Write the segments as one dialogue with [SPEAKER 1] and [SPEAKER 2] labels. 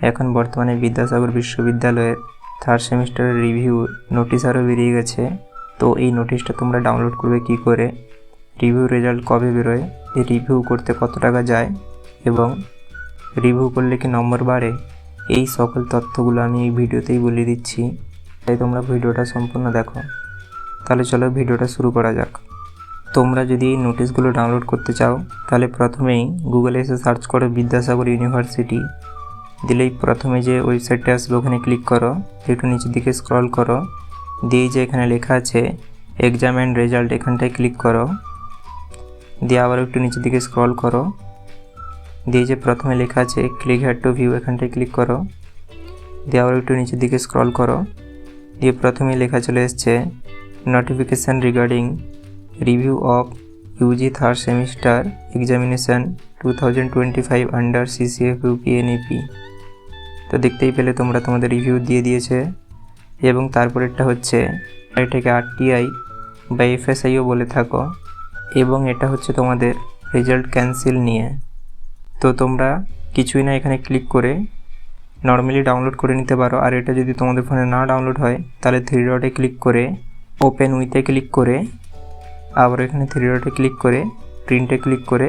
[SPEAKER 1] এখন বর্তমানে বিদ্যাসাগর বিশ্ববিদ্যালয়ের থার্ড সেমিস্টারের রিভিউ নোটিশ আরও বেরিয়ে গেছে। তো এই নোটিশটা তোমরা ডাউনলোড করবে কি করে, রিভিউ রেজাল্ট কবে বেরোয়, এই রিভিউ করতে কত টাকা যায় এবং রিভিউ করলে কি নম্বর বাড়ে, এই সকল তথ্যগুলো আমি এই ভিডিওতেই বলে দিচ্ছি। তাই তোমরা ভিডিওটা সম্পূর্ণ দেখো। তাহলে চলো ভিডিওটা শুরু করা যাক। তোমরা যদি এই নোটিশগুলো ডাউনলোড করতে চাও তাহলে প্রথমেই গুগলে এসে সার্চ করো বিদ্যাসাগর ইউনিভার্সিটি। দিলেই প্রথমে যে ওয়েবসাইটটা আসবে ওখানে ক্লিক করো, একটু নিচের দিকে স্ক্রল করো, দিয়ে যে এখানে লেখা আছে এক্সাম অ্যান্ড রেজাল্ট এখানটায় ক্লিক করো, দিয়ে আবার একটু নিচের দিকে স্ক্রল করো, দিয়ে যে প্রথমে লেখা আছে ক্লিক হেয়ার টু ভিউ এখানটায় ক্লিক করো, দিয়ে আবার একটু নিচের দিকে স্ক্রল করো, দিয়ে প্রথমেই লেখা চলে এসছে notification regarding review of Yuji third semester examination 2025 under CCFUP NEP। তো দেখতেই পেলে তোমরা তোমাদের রিভিউ দিয়ে দিয়েছে এবং তারপরেরটা হচ্ছে এটাকে RTI বা FSIও বলে থাকো এবং এটা হচ্ছে তোমাদের রেজাল্ট ক্যান্সেল নিয়ে। তো তোমরা কিছুই না এখানে ক্লিক করে নর্মালি ডাউনলোড করে নিতে পারো। আর এটা যদি তোমাদের ফোনে না ডাউনলোড হয় তাহলে থ্রি ডটে ক্লিক করে ওপেন উইথে ক্লিক করে আবার এখানে থ্রি ডটে ক্লিক করে প্রিন্টে ক্লিক করে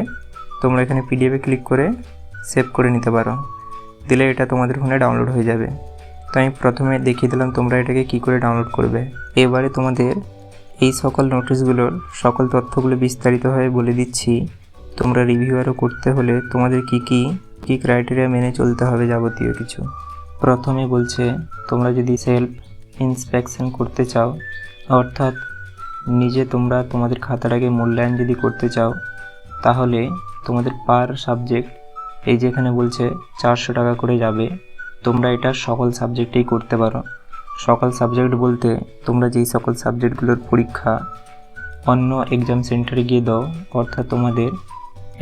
[SPEAKER 1] তোমরা এখানে PDF ক্লিক করে সেভ করে নিতে পারো, দিলে এটা তোমাদের ফোনে ডাউনলোড হয়ে যাবে। তো আমি প্রথমে দেখিয়ে দিলাম তোমরা এটাকে কি করে ডাউনলোড করবে। এবারে তোমাদের এই সকল নোটিশগুলোর সকল তথ্যগুলো বিস্তারিতভাবে বলে দিচ্ছি। তোমরা রিভিউ আরও করতে হলে তোমাদের কি ক্রাইটেরিয়া মেনে চলতে হবে যাবতীয় কিছু। প্রথমে বলছে তোমরা যদি সেলফ ইন্সপেকশন করতে চাও, অর্থাৎ নিজে তোমরা তোমাদের খাতাটাকে মূল্যায়ন যদি করতে চাও, তাহলে তোমাদের পার সাবজেক্ট এই যে এখানে বলছে 400 টাকা করে যাবে। তোমরা এটা সকল সাবজেক্টেই করতে পারো। সকল সাবজেক্ট বলতে তোমরা যেই সকল সাবজেক্টগুলোর পরীক্ষা অন্য এক্সাম সেন্টারে গিয়ে দাও, অর্থাৎ তোমাদের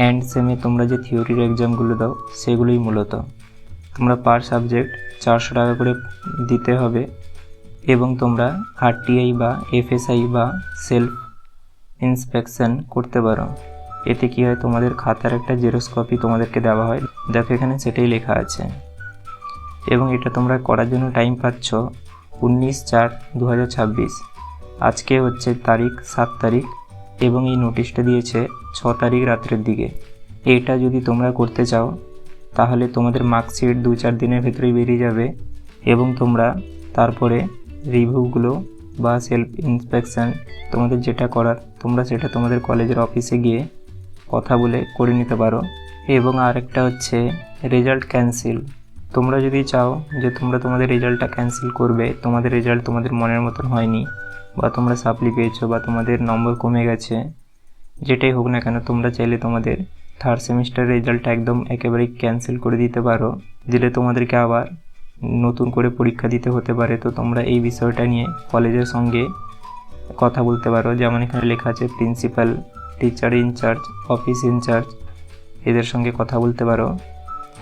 [SPEAKER 1] এন্ড সেমে তোমরা যে থিওরির এক্সামগুলো দাও সেগুলোই মূলত তোমরা পার সাবজেক্ট 400 টাকা করে দিতে হবে। এবং তোমরা RTI বা FSI বা সেলফ ইন্সপেকশন করতে পারো। এতে কি হয়, তোমাদের খাতার একটা জেরক্স কপি তোমাদেরকে দেওয়া হয়, দেখো এখানে সেটাই লেখা আছে। এবং এটা তোমরা করার জন্য টাইম পাচ্ছ 19/4/2026। আজকে হচ্ছে তারিখ 7 তারিখ এবং এই নোটিশটা দিয়েছে 6 তারিখ রাত্রের দিকে। এইটা যদি তোমরা করতে চাও তাহলে তোমাদের মার্কশিট 2-4 দিনের ভেতরেই বেরিয়ে যাবে এবং তোমরা তারপরে রিভিউগুলো বা সেলফ ইন্সপেকশন তোমাদের যেটা করার তোমরা সেটা তোমাদের কলেজের অফিসে গিয়ে কথা বলে করে নিতে পারো। এবং আরেকটা হচ্ছে রেজাল্ট ক্যান্সেল। তোমরা যদি চাও যে তোমরা তোমাদের রেজাল্টটা ক্যান্সেল করবে, তোমাদের রেজাল্ট তোমাদের মনের মতন হয়নি বা তোমরা সাপ্লি পেয়েছো বা তোমাদের নম্বর কমে গেছে, যেটাই হোক না কেন, তোমরা চাইলে তোমাদের থার্ড সেমিস্টার রেজাল্টটা একদম একেবারেই ক্যান্সেল করে দিতে পারো, দিলে তোমাদেরকে আবার নতুন করে পরীক্ষা দিতে হতে পারে। তো তোমরা এই বিষয়টা নিয়ে কলেজের সঙ্গে কথা বলতে পারো। যেমন এখানে লেখা আছে principal, teacher in charge, office in charge, এদের সঙ্গে কথা বলতে পারো।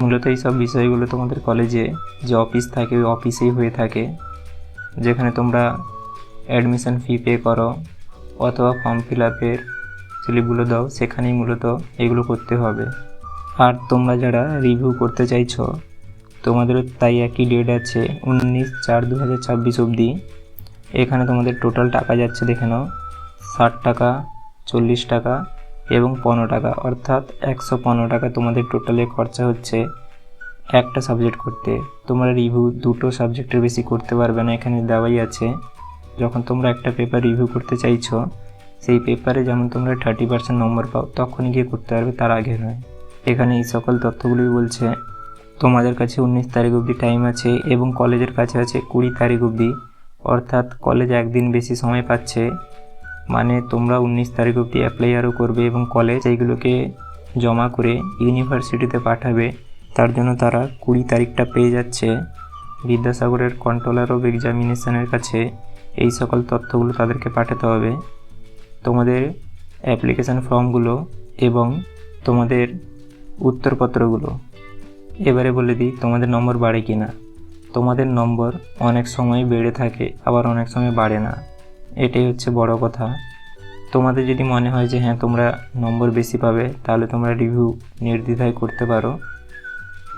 [SPEAKER 1] মূলত এই সব বিষয়গুলো তোমাদের কলেজে যে অফিস থাকে ওই অফিসেই হয়ে থাকে, যেখানে তোমরা অ্যাডমিশন ফি পে করো অথবা ফর্ম ফিল আপের স্লিপগুলো দাও, সেখানেই মূলত এগুলো করতে হবে। আর তোমরা যারা রিভিউ করতে চাইছো তোমাদেরও তাই একই ডেট আছে 19/4/2026 অবধি। এখানে তোমাদের টোটাল টাকা যাচ্ছে দেখে নাও, 60 টাকা, 40 টাকা এবং 15 টাকা, অর্থাৎ 115 টাকা তোমাদের টোটালে খরচা হচ্ছে একটা সাবজেক্ট করতে। তোমরা রিভিউ দুটো সাবজেক্টের বেশি করতে পারবে না, এখানে দেওয়াই আছে। যখন তোমরা একটা পেপার রিভিউ করতে চাইছো সেই পেপারে যেমন তোমরা 30% নম্বর পাও তখনই গিয়ে করতে পারবে, তার আগে নয়। এখানে এই সকল তথ্যগুলোই বলছে। তোমাদের কাছে 19 তারিখ অবধি টাইম আছে এবং কলেজের কাছে আছে 20 তারিখ অবধি, অর্থাৎ কলেজ একদিন বেশি সময় পাচ্ছে। মানে তোমরা 19 তারিখ অবধি অ্যাপ্লাই আরও করবে এবং কলেজ এইগুলোকে জমা করে ইউনিভার্সিটিতে পাঠাবে। তার জন্য তারা 20 তারিখটা পেয়ে যাচ্ছে। বিদ্যাসাগরের কন্ট্রোলার অফ এক্সামিনেশনের কাছে এই সকল তথ্যগুলো তাদেরকে পাঠাতে হবে, তোমাদের অ্যাপ্লিকেশান ফর্মগুলো এবং তোমাদের উত্তরপত্রগুলো। এবারে বলে দিই তোমাদের নম্বর বাড়ে কি না। তোমাদের নম্বর অনেক সময় বেড়ে থাকে, আবার অনেক সময় বাড়ে না, এটাই হচ্ছে বড় কথা। তোমাদের যদি মনে হয় যে হ্যাঁ তোমরা নম্বর বেশি পাবে, তাহলে তোমরা রিভিউ নির্দ্বিধায় করতে পারো।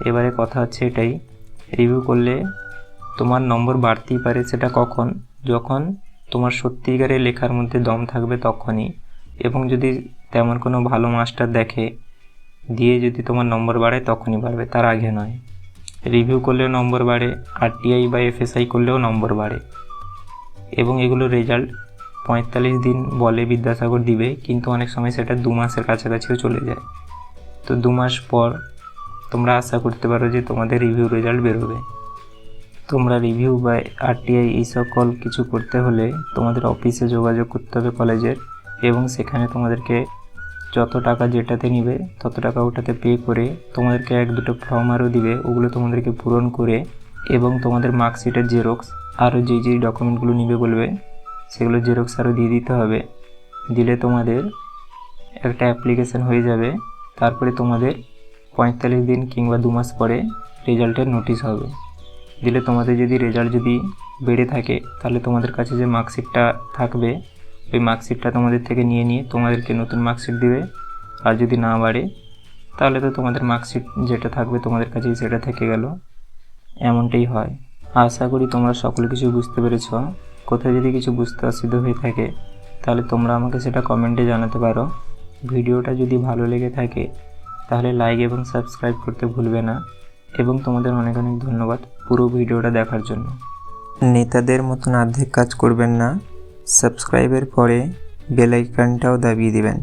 [SPEAKER 1] এবারে কথা হচ্ছে এটাই রিভিউ করলে তোমার নম্বর বাড়তেই পারে, সেটা কখন, যখন তোমার সত্যিকারে লেখার মধ্যে দম থাকবে তখনই, এবং যদি তেমন কোনো ভালো মাস্টার দেখে দিয়ে যদি তোমার নম্বর বাড়ে তখনই বাড়বে, তার আগে নয়। রিভিউ করলেও নম্বর বাড়ে, RTI বা FSI করলেও নম্বর বাড়ে, এবং এগুলো রেজাল্ট 45 দিন বলে বিদ্যাসাগর দিবে, কিন্তু অনেক সময় সেটা 2 মাসের কাছাকাছিও চলে যায়। তো 2 মাস পর তোমরা আশা করতে পারো যে তোমাদের রিভিউ রেজাল্ট বেরোবে। তোমরা রিভিউ বা RTI এই সকল কিছু করতে হলে তোমাদের অফিসে যোগাযোগ করতে হবে কলেজের, এবং সেখানে তোমাদেরকে যত টাকা যেটাতে নিবে তত টাকা ওটাতে পে করে তোমাদেরকে 1-2টো ফর্ম আরও দিবে, ওগুলো তোমাদেরকে পূরণ করে এবং তোমাদের মার্কশিটের জেরক্স আরও যেই ডকুমেন্টগুলো নিবে বলবে সেগুলো জেরক্স আরও দিয়ে দিতে হবে। দিলে তোমাদের একটা অ্যাপ্লিকেশান হয়ে যাবে। তারপরে তোমাদের 45 দিন কিংবা 2 মাস পরে রেজাল্টের নোটিশ হবে। দিলে তোমাদের যদি রেজাল্ট যদি বেড়ে থাকে তাহলে তোমাদের কাছে যে মার্কশিটটা থাকবে ওই মার্কশিটটা তোমাদের থেকে নিয়ে তোমাদেরকে নতুন মার্কশিট দেবে। আর যদি না বাড়ে তাহলে তো তোমাদের মার্কশিট যেটা থাকবে তোমাদের কাছেই সেটা থেকে গেল, এমনটাই হয়। আশা করি তোমরা সকল কিছু বুঝতে পেরেছ। কোথাও যদি কিছু বুঝতে অসুবিধা হয়ে থাকে তাহলে তোমরা আমাকে সেটা কমেন্টে জানাতে পারো। ভিডিওটা যদি ভালো লেগে থাকে তাহলে লাইক এবং সাবস্ক্রাইব করতে ভুলবে না, এবং তোমাদের অনেক অনেক ধন্যবাদ পুরো ভিডিওটা দেখার জন্য। নেতাদের মতন অর্ধেক কাজ করবেন না, সাবস্ক্রাইবের পরে বেল আইকনটাও দাবিয়ে দিবেন।